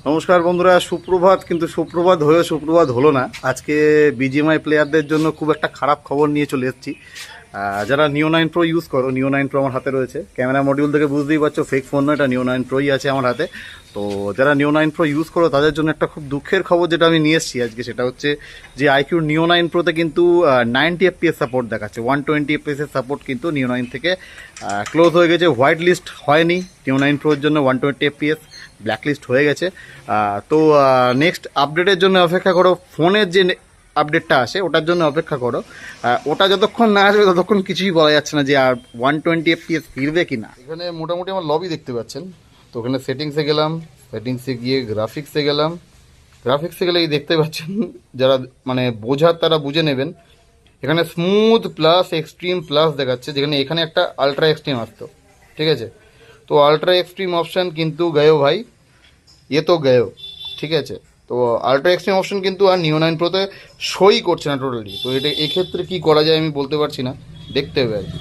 নমস্কার বন্ধুরা, সুপ্রভাত। কিন্তু সুপ্রভাত হয়ে সুপ্রভাত হলো না। আজকে বিজিএমআই প্লেয়ারদের জন্য খুব একটা খারাপ খবর নিয়ে চলে এসেছি। যারা নিও 9 প্রো ইউজ করো, নিও 9 প্রো আমার হাতে রয়েছে। ক্যামেরা মডিউল থেকে বুঝতেই পারছো ফেক ফোন নয়, এটা নিও 9 প্রোই আছে আমার হাতে। তো যারা নিও 9 প্রো ইউজ করো তাদের জন্য একটা খুব দুঃখের খবর যেটা আমি নিয়ে এসেছি আজকে, সেটা হচ্ছে যে আইকিউ নিও 9 প্রোতে কিন্তু 90 FPS সাপোর্ট দেখাচ্ছে। 120 FPS এর সাপোর্ট কিন্তু নিও 9 থেকে ক্লোজ হয়ে গেছে। হোয়াইট লিস্ট হয়নি নিও 9 প্রোর জন্য, 120 FPS ব্ল্যাক লিস্ট হয়ে গেছে। তো নেক্সট আপডেটের জন্য অপেক্ষা করো। ফোনের যে আপডেটটা আসে ওটার জন্য অপেক্ষা করো। ওটা যতক্ষণ না আসবে ততক্ষণ কিছুই বলা যাচ্ছে না যে আর 120 FPS ফিরবে কি না। এখানে মোটামুটি আমার লবি দেখতে পাচ্ছেন। তো ওখানে সেটিংসে গেলাম, সেটিংসে গিয়ে গ্রাফিক্সে গেলাম। গ্রাফিক্সে গেলে এই দেখতে পাচ্ছেন, যারা মানে বোঝার তারা বুঝে নেবেন। এখানে স্মুথ প্লাস এক্সট্রিম প্লাস দেখাচ্ছে, যেখানে এখানে একটা আলট্রা এক্সট্রিম আসতো। ঠিক আছে, তো আলট্রা এক্সট্রিম অপশান কিন্তু গেও ভাই, এ তো গেও। ঠিক আছে, তো আলট্রা এক্সট্রিম অপশন কিন্তু আর নিও 9 প্রোতে সই করছে না টোটালি। তো এটা এক্ষেত্রে কী করা যায় আমি বলতে পারছি না, দেখতে হবে আর কি।